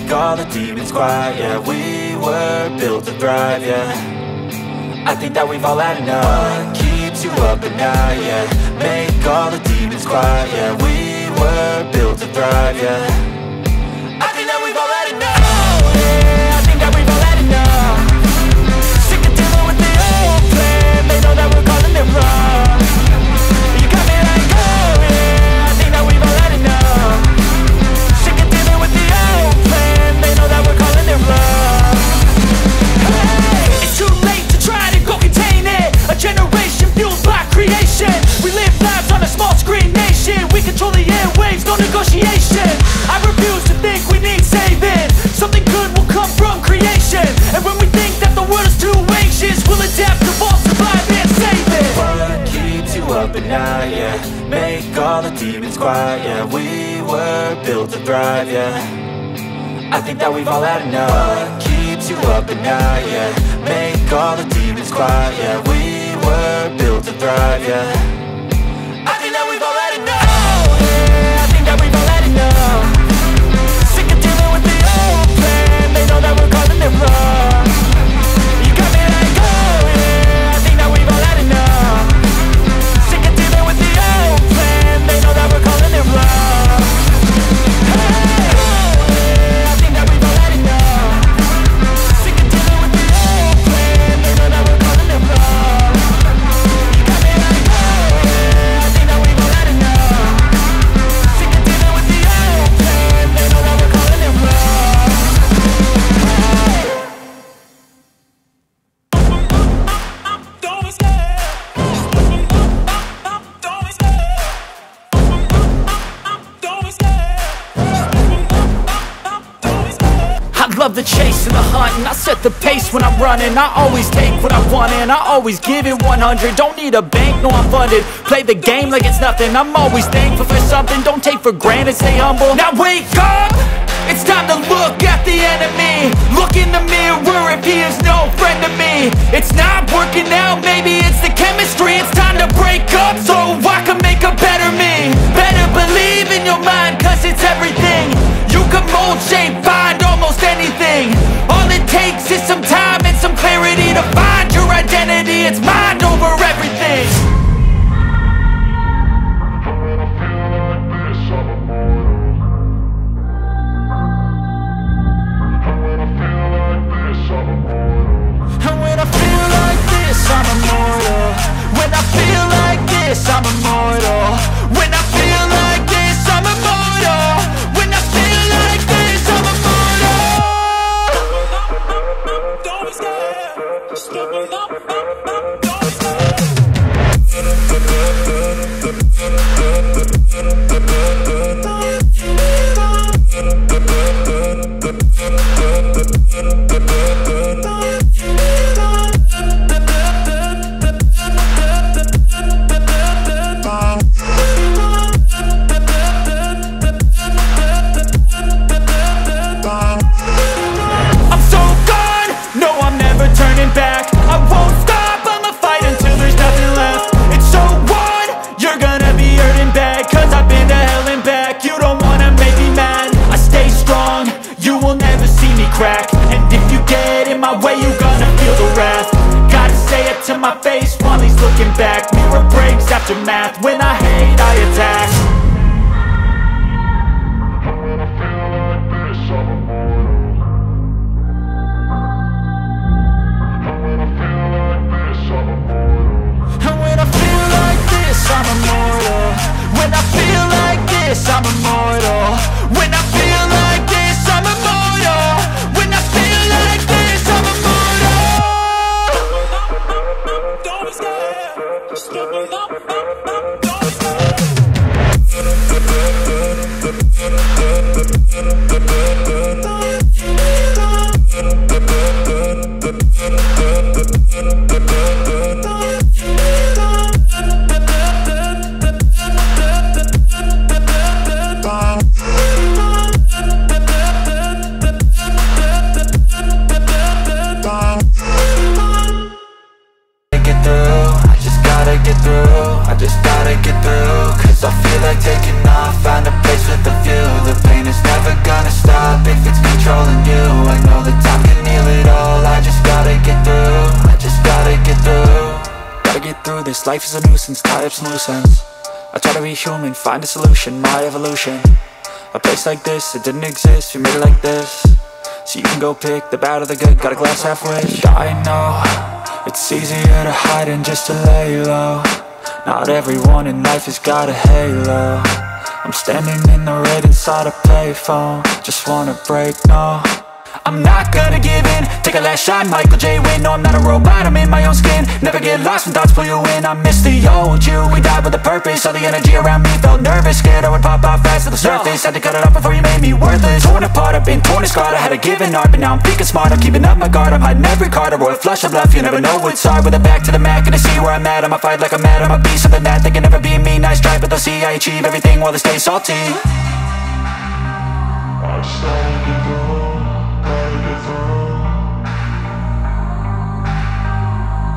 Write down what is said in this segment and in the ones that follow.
make all the demons quiet. Yeah, we were built to thrive, yeah. I think that we've all had enough. What keeps you up at night, yeah. Make all the demons quiet. Yeah, we were built to thrive, yeah. I think that we've all had enough. Oh, yeah, I think that we've all had enough. Sick of dealing with the old plan. They know that we're calling it wrong. You got me like, oh yeah, I think that we've all had enough. Sick of dealing with the old plan. They know that we're calling it wrong. Hey, it's too late to try to go contain it. A generation fueled by creation. We live lives on a small screen nation. We control the airwaves, no negotiation. I refuse to think we need saving. Something good will come from creation. And when we think that the world is too anxious, we'll adapt, evolve, survive and save it. What keeps you up at night, yeah. Make all the demons quiet, yeah. We were built to thrive, yeah. I think that we've all had enough. What keeps you up at night, yeah. Make all the demons quiet, yeah. We were built to thrive, yeah. I think that we've all had enough. Oh, yeah, I think that we've all had enough. Sick of dealing with the old plan. They know that we're calling it wrong. You got me like, oh yeah, I think that we've all had enough. Sick of dealing with the old plan. They know that we're calling it wrong. Hey, oh yeah, I think that we've all had enough. Sick of dealing with the old plan. They know that we're calling it wrong. You got me like, oh yeah, I think that we've all had enough. Sick of dealing with the old plan. They know that we're calling it wrong. I love the chase and the hunt, and I set the pace when I'm running. I always take what I want and I always give it 100. Don't need a bank, no I'm funded. Play the game like it's nothing. I'm always thankful for something. Don't take for granted, stay humble. Now wake up! It's time to look at the enemy. Look in the mirror if he is no friend to me. It's not working out, maybe it's the chemistry. It's time to break up so I can make a better me. Better believe in your mind, cause it's everything. You can mold, shape, find almost anything. All it takes is some time and some clarity to find your identity. It's mind over everything. And when I feel like this, I'm immortal. When I feel like this, I'm immortal. When I feel like this, I'm immortal. When I feel like this, I'm immortal. Don't be scared. Just level up. Don't be scared. Back. I won't stop, I'ma fight until there's nothing left. It's so on, you're gonna be hurting bad. Cause I've been to hell and back. You don't wanna make me mad. I stay strong, you will never see me crack. And if you get in my way, you're gonna feel the wrath. Gotta say it to my face while he's looking back. Mirror breaks after math. When I hate, I attack. I'm immortal. When I feel like this, I'm immortal. When I feel like this, I'm immortal. When I feel like this, I'm immortal. Don't be scared. Just level up. Don't be scared. like taking off, find a place with a view. The pain is never gonna stop if it's control. controlling you. I know that time can heal it all. I just gotta get through, I just gotta get through. Gotta get through this, life is a nuisance, tie up some loose ends. I try to be human, find a solution, my evolution. A place like this, it didn't exist, we made it like this. So you can go pick the bad or the good, got a glass halfway. I know, it's easier to hide than just to lay low. Not everyone in life has got a halo. I'm standing in the red inside a payphone. Just wanna break, no, I'm not gonna give in. Take a last shot, Michael J. Win. No, I'm not a robot, I'm in my own skin. Never get lost when thoughts pull you in. I miss the old you, we died with a purpose. All the energy around me felt nervous, scared I would pop off fast to the surface. Had to cut it off before you made me worthless. Torn apart, I've been torn and scarred. I had a given art, but now I'm thinking smart. I'm keeping up my guard, I'm hiding every card. A royal flush of love, you never know what's hard. With a back to the mat, gonna see where I'm at. I'ma fight like I'm mad, I'ma be something that they can never be me. Nice try, but they'll see I achieve everything while they stay salty. I started to go, gotta get through.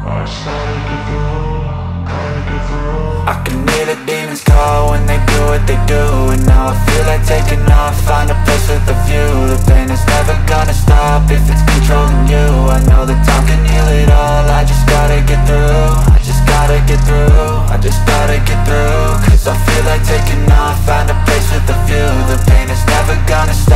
I started to go, gotta get through. I can hear the demons call when they do what they do. And now I feel like taking off, find a place with a view. The pain is never gonna stop if it's controlling you. I know that time can heal it all. I just gotta get through, I just gotta get through, I just gotta get through. Cause I feel like taking off, find a place with a view. The pain is never gonna stop